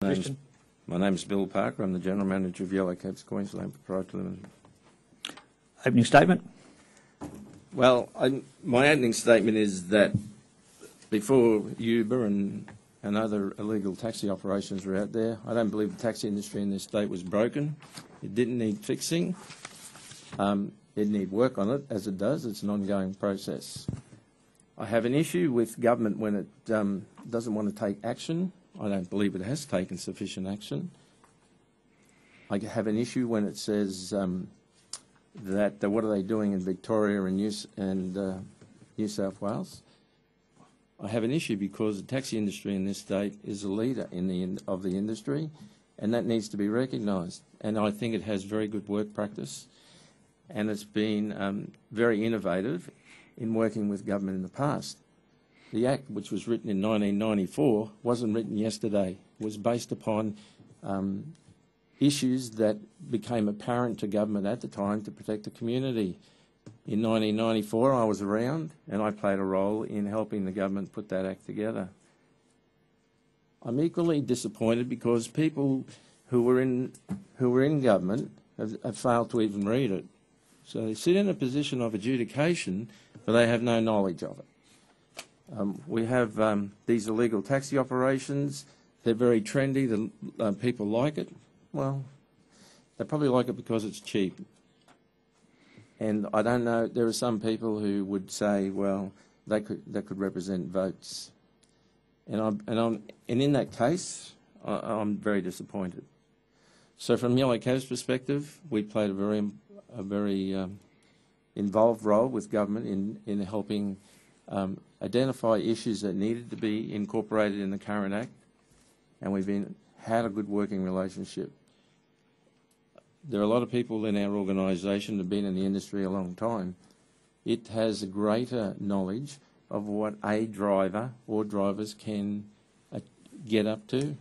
Question? My name's Bill Parker. I'm the General Manager of Yellow Cabs Queensland Proprietary Limited. Opening statement? Well, my opening statement is that before Uber and other illegal taxi operations were out there, I don't believe the taxi industry in this state was broken. It didn't need fixing. It need work on it, as it does. It's an ongoing process. I have an issue with government when it doesn't want to take action. I don't believe it has taken sufficient action. I have an issue when it says that what are they doing in Victoria and New South Wales. I have an issue because the taxi industry in this state is a leader of the industry, and that needs to be recognised. And I think it has very good work practice, and it's been very innovative in working with government in the past. The Act, which was written in 1994, wasn't written yesterday. It was based upon issues that became apparent to government at the time to protect the community. In 1994, I was around, and I played a role in helping the government put that Act together. I'm equally disappointed because people who were in government have failed to even read it. So they sit in a position of adjudication, but they have no knowledge of it. We have these illegal taxi operations. They're very trendy. People like it. Well, they probably like it because it's cheap. And I don't know, there are some people who would say, well, that could represent votes. And in that case, I'm very disappointed. So from Yellow Cab's perspective, we played a very involved role with government in helping identify issues that needed to be incorporated in the current Act, and we've had a good working relationship. There are a lot of people in our organisation that have been in the industry a long time. It has a greater knowledge of what a driver or drivers can get up to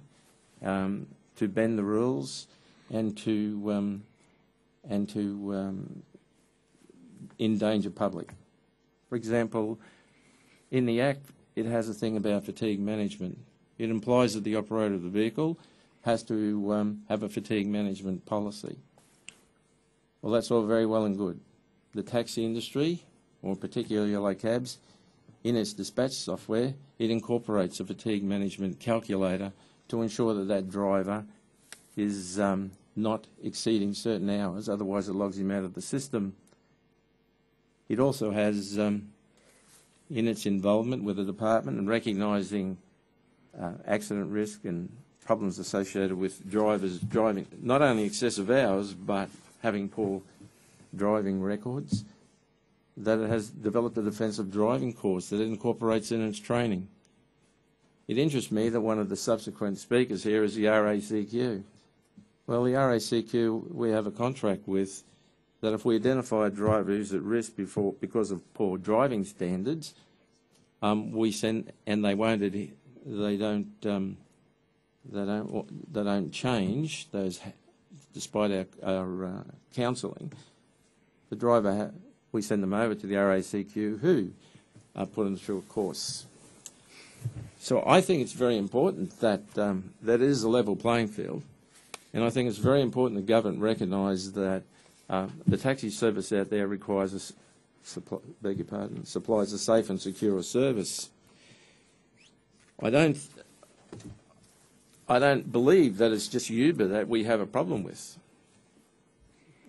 bend the rules and to endanger public. For example, in the Act, it has a thing about fatigue management. It implies that the operator of the vehicle has to have a fatigue management policy. Well, that's all very well and good. The taxi industry, or particularly Yellow Cabs, in its dispatch software, it incorporates a fatigue management calculator to ensure that that driver is not exceeding certain hours, otherwise it logs him out of the system. It also has, in its involvement with the department and recognising accident risk and problems associated with drivers driving not only excessive hours but having poor driving records, that it has developed a defensive driving course that it incorporates in its training. It interests me that one of the subsequent speakers here is the RACQ. Well, the RACQ, we have a contract with that if we identify a driver who's at risk because of poor driving standards, we send, and they don't change those, despite our counselling. The driver, we send them over to the RACQ, who put them through a course. So I think it's very important that that is a level playing field, and I think it's very important the government recognise that the taxi service out there requires supplies a safe and secure service. I don't believe that it's just Uber that we have a problem with.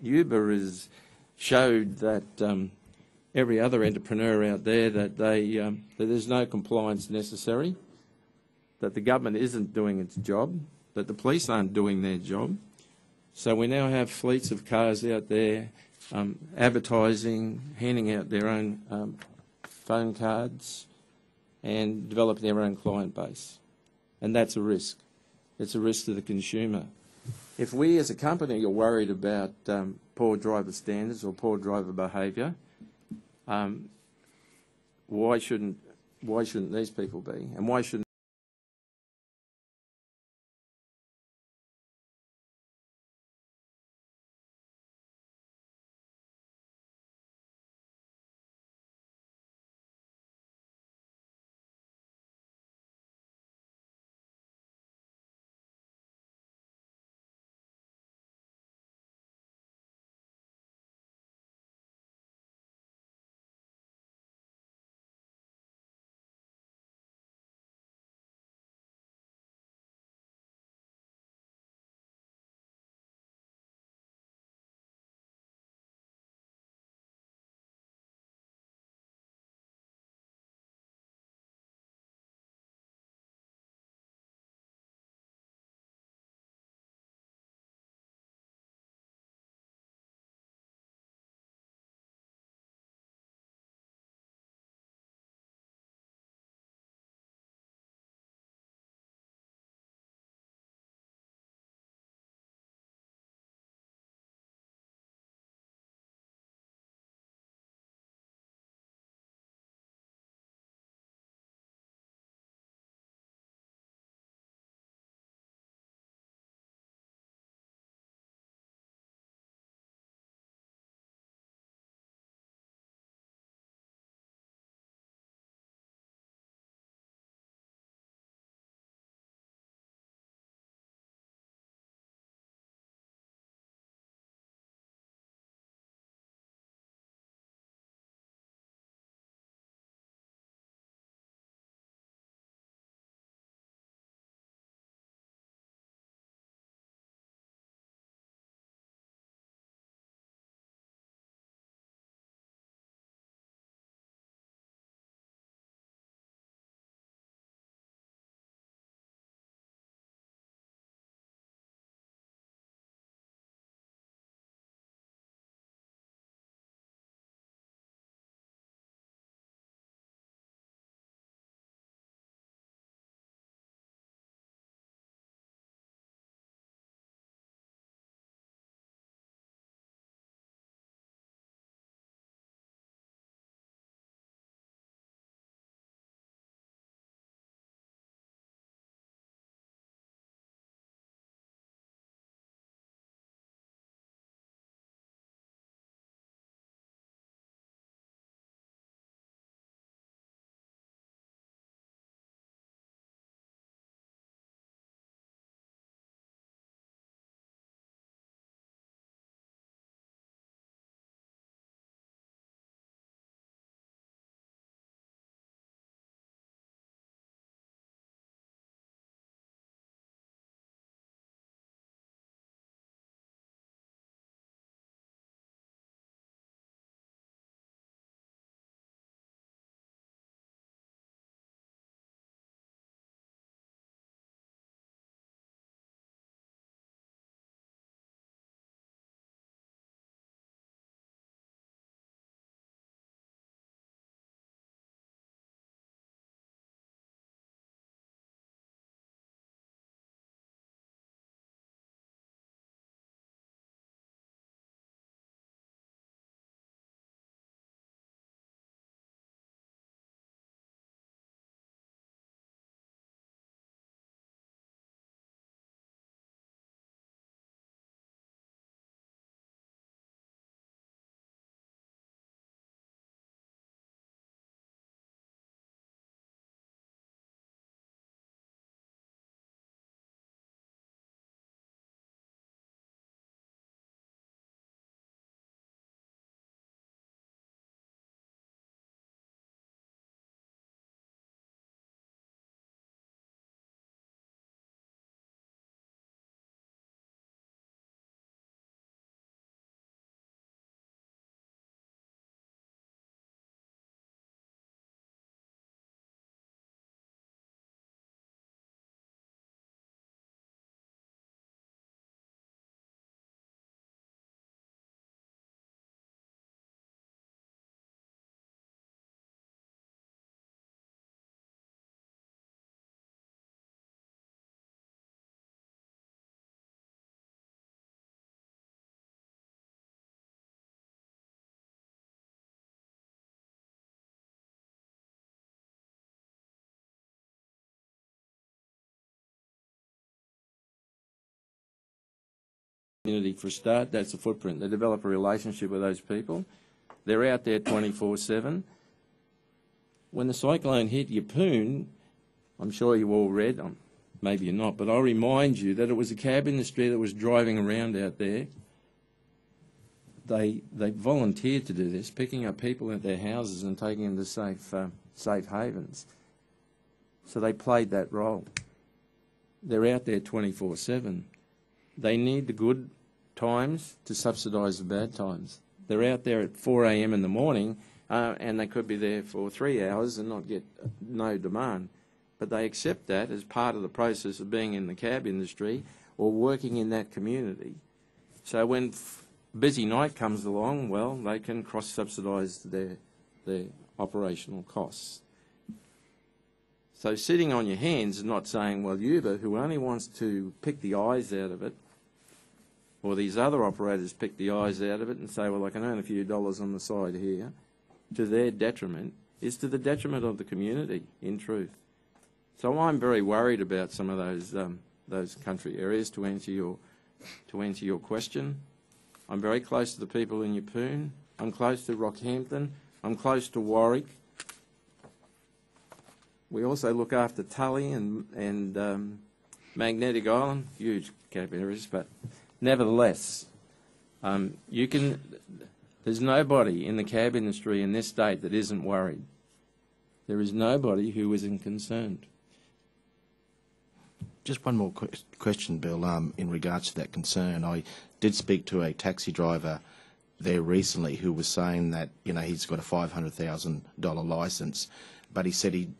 Uber has showed that every other entrepreneur out there that that there's no compliance necessary, that the government isn't doing its job, that the police aren't doing their job. So we now have fleets of cars out there advertising, handing out their own phone cards and developing their own client base. And that's a risk. It's a risk to the consumer. If we as a company are worried about poor driver standards or poor driver behaviour, why shouldn't these people be? And why shouldn't community for a start. That's a footprint. They develop a relationship with those people. They're out there 24/7. When the cyclone hit Yeppoon, I'm sure you all read, maybe you're not, but I'll remind you that it was the cab industry that was driving around out there. They volunteered to do this, picking up people at their houses and taking them to safe havens. So they played that role. They're out there 24/7. They need the good times to subsidise the bad times. They're out there at 4 a.m. in the morning and they could be there for 3 hours and not get no demand. But they accept that as part of the process of being in the cab industry or working in that community. So when busy night comes along, well, they can cross-subsidise their operational costs. So sitting on your hands and not saying, well, Uber, who only wants to pick the eyes out of it, or these other operators pick the eyes out of it and say, well, I can earn a few dollars on the side here, to their detriment, is to the detriment of the community, in truth. So I'm very worried about some of those country areas, to answer your question. I'm very close to the people in Yeppoon. I'm close to Rockhampton. I'm close to Warwick. We also look after Tully and Magnetic Island, huge cab areas, but nevertheless, there's nobody in the cab industry in this state that isn't worried. There is nobody who isn't concerned. Just one more question, Bill, in regards to that concern. I did speak to a taxi driver there recently who was saying that, he's got a $500,000 licence, but he said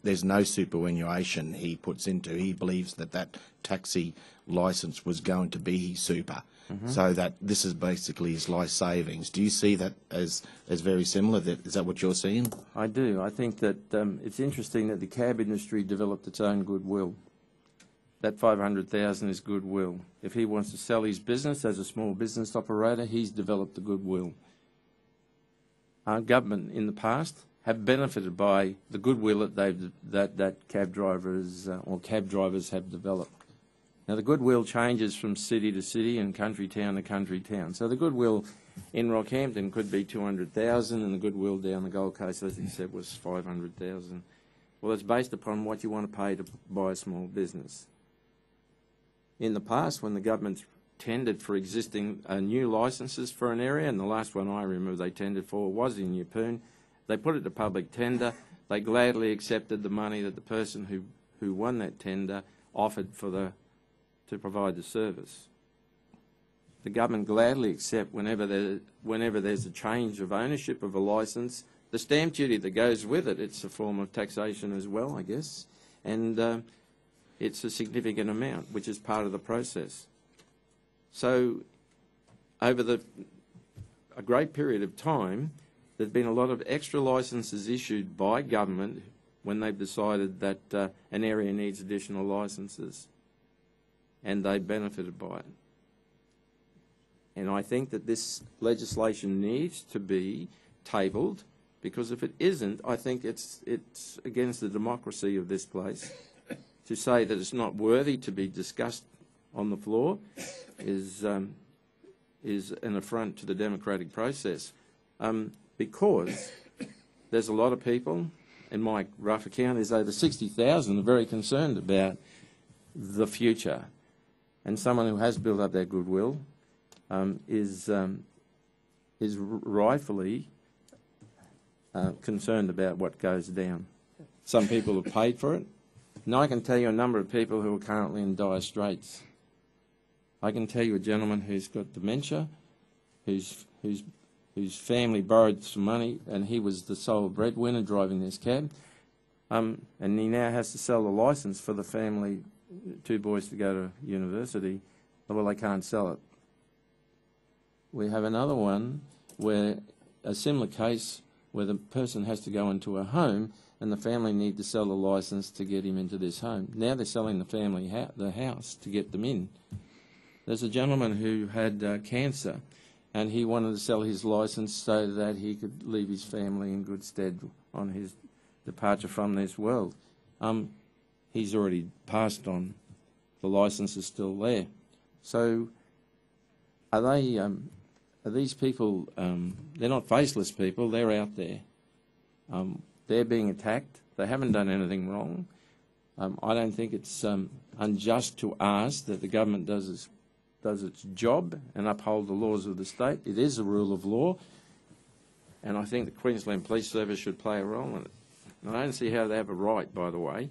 there's no superannuation he puts into. He believes that taxi licence was going to be his super, so that this is basically his life savings. Do you see that as very similar? Is that what you're seeing? I do. I think that it's interesting that the cab industry developed its own goodwill. That $500,000 is goodwill. If he wants to sell his business as a small business operator, he's developed the goodwill. Our government in the past have benefited by the goodwill that cab drivers or cab drivers have developed. Now the goodwill changes from city to city and country town to country town. So the goodwill in Rockhampton could be $200,000, and the goodwill down the Gold Coast, as he said, was $500,000. Well, it's based upon what you want to pay to buy a small business. In the past, when the government tendered for existing new licences for an area, and the last one I remember they tendered for was in Yeppoon, they put it to public tender. They gladly accepted the money that the person who won that tender offered to provide the service. The government gladly accept whenever there's a change of ownership of a licence, the stamp duty that goes with it. It's a form of taxation as well, I guess, and it's a significant amount, which is part of the process. So over a great period of time, there's been a lot of extra licences issued by government when they've decided that an area needs additional licences, and they benefited by it. And I think that this legislation needs to be tabled, because if it isn't, I think it's against the democracy of this place. To say that it's not worthy to be discussed on the floor is an affront to the democratic process. Because there's a lot of people, in my rough account, there's over 60,000 are very concerned about the future. And someone who has built up that goodwill is rightfully concerned about what goes down. Some people have paid for it. Now I can tell you a number of people who are currently in dire straits. I can tell you a gentleman who's got dementia, whose family borrowed some money, and he was the sole breadwinner driving this cab, and he now has to sell the licence for the family, 2 boys to go to university. Well, they can't sell it. We have another one where a similar case where the person has to go into a home and the family need to sell the licence to get him into this home. Now they're selling the family the house to get them in. There's a gentleman who had cancer, and he wanted to sell his licence so that he could leave his family in good stead on his departure from this world. He's already passed on. The licence is still there. So are these people, they're not faceless people, they're out there. They're being attacked. They haven't done anything wrong. I don't think it's unjust to ask that the government does its job and uphold the laws of the state. It is a rule of law, and I think the Queensland Police Service should play a role in it. And I don't see how they have a right, by the way,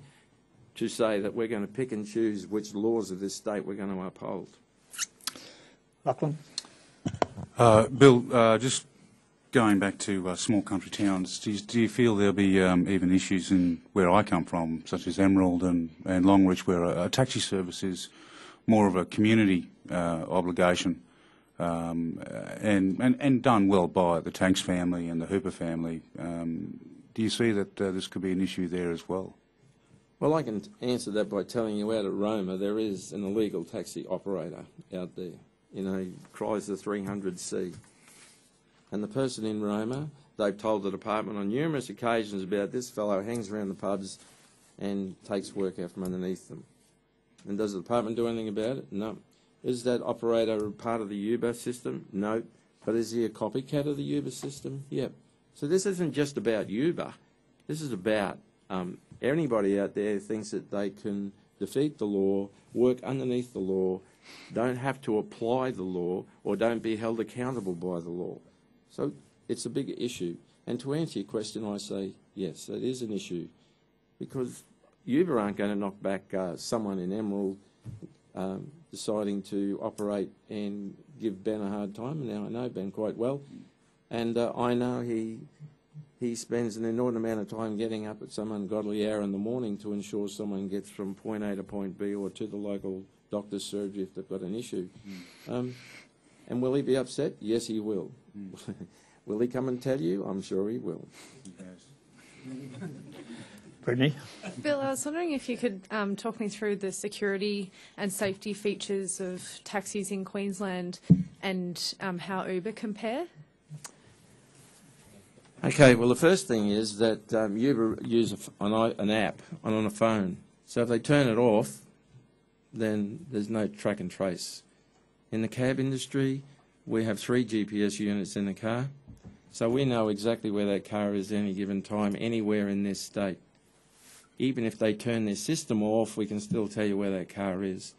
to say that we're going to pick and choose which laws of this state we're going to uphold. Lachlan? Bill, just going back to small country towns, do you feel there'll be even issues in where I come from, such as Emerald and Longreach, where a taxi service is more of a community obligation and done well by the Tanks family and the Hooper family? Do you see that this could be an issue there as well? Well, I can answer that by telling you out at Roma there is an illegal taxi operator out there, you know, Chrysler 300C. And the person in Roma, they've told the department on numerous occasions about this fellow hangs around the pubs and takes work out from underneath them. And does the department do anything about it? No. Is that operator part of the Uber system? No. But is he a copycat of the Uber system? Yep. So this isn't just about Uber. This is about anybody out there who thinks that they can defeat the law, work underneath the law, don't have to apply the law, or don't be held accountable by the law. So it's a big issue. And to answer your question, I say yes, it is an issue, because Uber aren't going to knock back someone in Emerald deciding to operate and give Ben a hard time. Now, I know Ben quite well, and I know he spends an inordinate amount of time getting up at some ungodly hour in the morning to ensure someone gets from point A to point B or to the local doctor's surgery if they've got an issue. And will he be upset? Yes, he will. Will he come and tell you? I'm sure he will. Yes. Brittany? Bill, I was wondering if you could talk me through the security and safety features of taxis in Queensland and how Uber compare. Okay, well, the first thing is that Uber use an app on a phone. So if they turn it off, then there's no track and trace. In the cab industry, we have 3 GPS units in the car, so we know exactly where that car is at any given time, anywhere in this state. Even if they turn their system off, we can still tell you where that car is.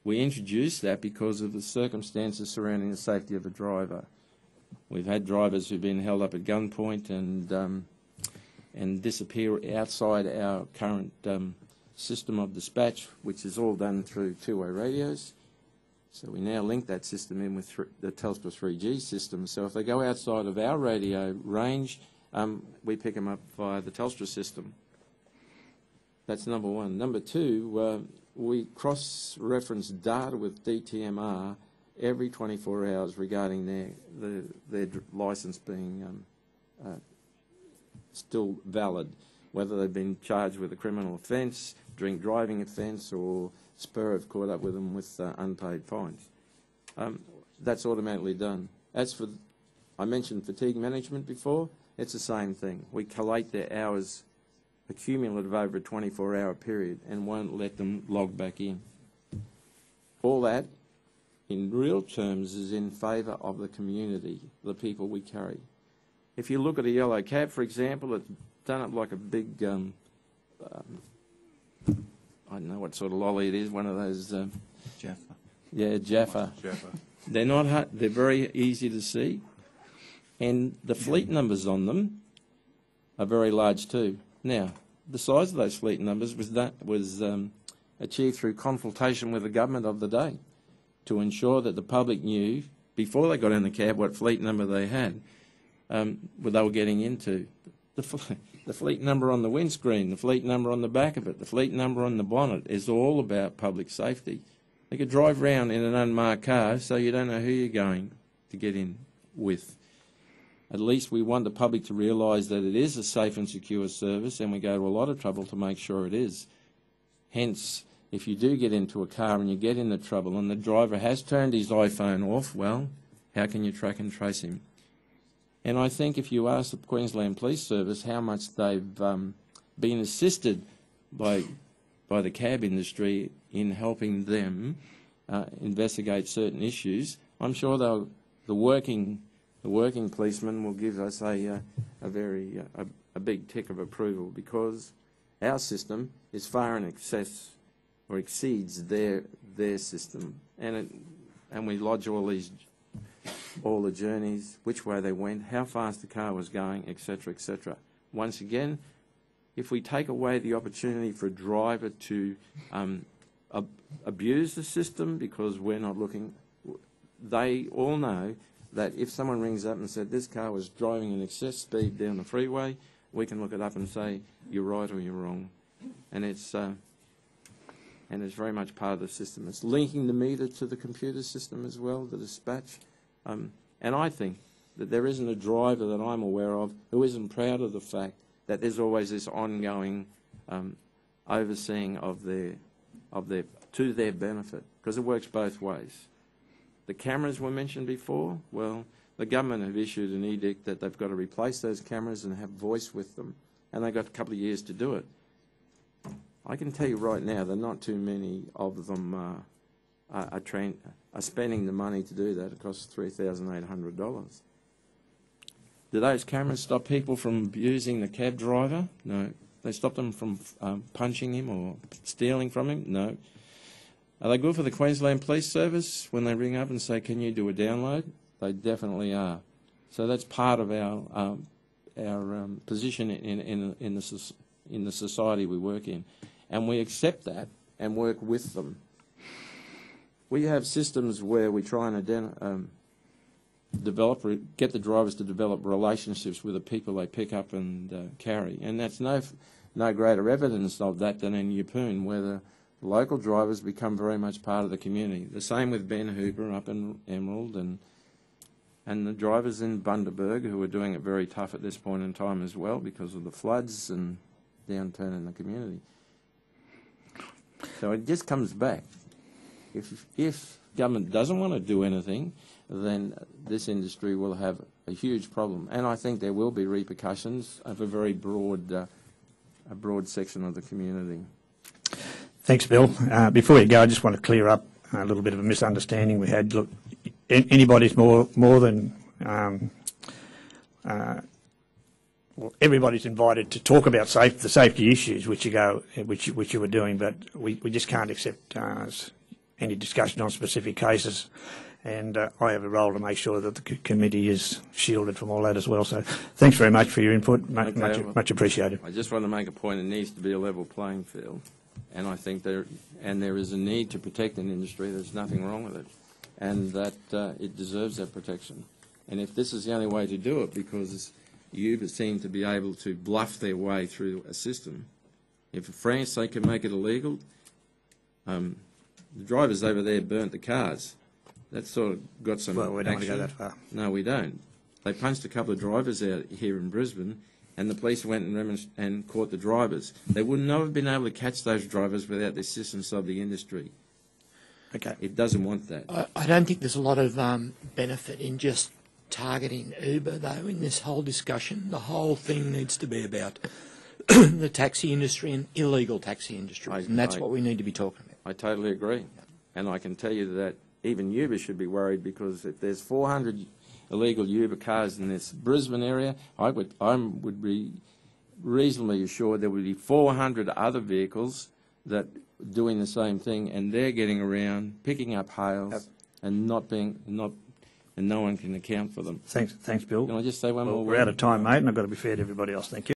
We introduced that because of the circumstances surrounding the safety of a driver. We've had drivers who've been held up at gunpoint and disappear outside our current system of dispatch, which is all done through two-way radios. So we now link that system in with the Telstra 3G system. So if they go outside of our radio range, we pick them up via the Telstra system. That's number one. Number two, we cross-reference data with DTMR every 24 hours regarding their licence being still valid, whether they've been charged with a criminal offence, drink driving offence, or Spur have caught up with them with unpaid fines. That's automatically done. As for, I mentioned fatigue management before, it's the same thing. We collate their hours accumulative over a 24-hour period and won't let them log back in. All that, in real terms, is in favour of the community, the people we carry. If you look at a yellow cab, for example, it's done up like a big, I don't know what sort of lolly it is, one of those... Jaffa. Yeah, Jaffa. Jaffa. They're not hard, they're very easy to see, and the fleet numbers on them are very large too. Now, the size of those fleet numbers was achieved through consultation with the government of the day to ensure that the public knew, before they got in the cab, what fleet number they had, what they were getting into. The fleet number on the windscreen, the fleet number on the back of it, the fleet number on the bonnet is all about public safety. They could drive around in an unmarked car so you don't know who you're going to get in with. At least we want the public to realise that it is a safe and secure service, and we go to a lot of trouble to make sure it is. Hence, if you do get into a car and you get into trouble and the driver has turned his iPhone off, well, how can you track and trace him? And I think if you ask the Queensland Police Service how much they've been assisted by the cab industry in helping them investigate certain issues, I'm sure the working policeman will give us a big tick of approval, because our system is far in excess or exceeds their system, and we lodge all the journeys, which way they went, how fast the car was going, etc., etc. Once again, if we take away the opportunity for a driver to abuse the system because we're not looking, they all know that if someone rings up and said this car was driving in excess speed down the freeway, we can look it up and say you're right or you're wrong, and it's very much part of the system. It's linking the meter to the computer system as well, the dispatch, and I think that there isn't a driver that I'm aware of who isn't proud of the fact that there's always this ongoing overseeing of to their benefit, because it works both ways. The cameras were mentioned before. Well, the government have issued an edict that they've got to replace those cameras and have voice with them, and they've got a couple of years to do it. I can tell you right now that not too many of them are spending the money to do that. It costs $3,800. Do those cameras stop people from abusing the cab driver? No. They stop them from punching him or stealing from him? No. Are they good for the Queensland Police Service when they ring up and say, can you do a download? They definitely are. So that's part of our position in the society we work in. And we accept that and work with them. We have systems where we try and get the drivers to develop relationships with the people they pick up and carry. And that's no greater evidence of that than in Yeppoon, where the local drivers become very much part of the community. The same with Ben Hooper up in Emerald, and the drivers in Bundaberg, who are doing it very tough at this point in time as well because of the floods and downturn in the community. So it just comes back. If government doesn't want to do anything, then this industry will have a huge problem. And I think there will be repercussions of a very broad section of the community. Thanks, Bill. Before you go, I just want to clear up a little bit of a misunderstanding we had. Look, anybody's more than well, everybody's invited to talk about the safety issues which you were doing, but we just can't accept any discussion on specific cases. And I have a role to make sure that the committee is shielded from all that as well. So thanks very much for your input. Much appreciated. I just want to make a point. It needs to be a level playing field. And I think there is a need to protect an industry. There's nothing wrong with it. And that it deserves that protection. And if this is the only way to do it, because Uber seem to be able to bluff their way through a system, if in France they can make it illegal, the drivers over there burnt the cars. That's sort of got some Well, we don't action. want to go that far. No, we don't. They punched a couple of drivers out here in Brisbane, and the police went and caught the drivers. They would not have been able to catch those drivers without the assistance of the industry. Okay. It doesn't want that. I don't think there's a lot of benefit in just targeting Uber, though, in this whole discussion. The whole thing needs to be about the taxi industry and illegal taxi industries, and that's what we need to be talking about. I totally agree. And I can tell you that even Uber should be worried, because if there's 400 illegal Uber cars in this Brisbane area, I would be reasonably assured there would be 400 other vehicles that doing the same thing, and they're getting around, picking up hails, and no one can account for them. Thanks, Bill. Can I just say one more word? We're out of time, mate, and I've got to be fair to everybody else. Thank you.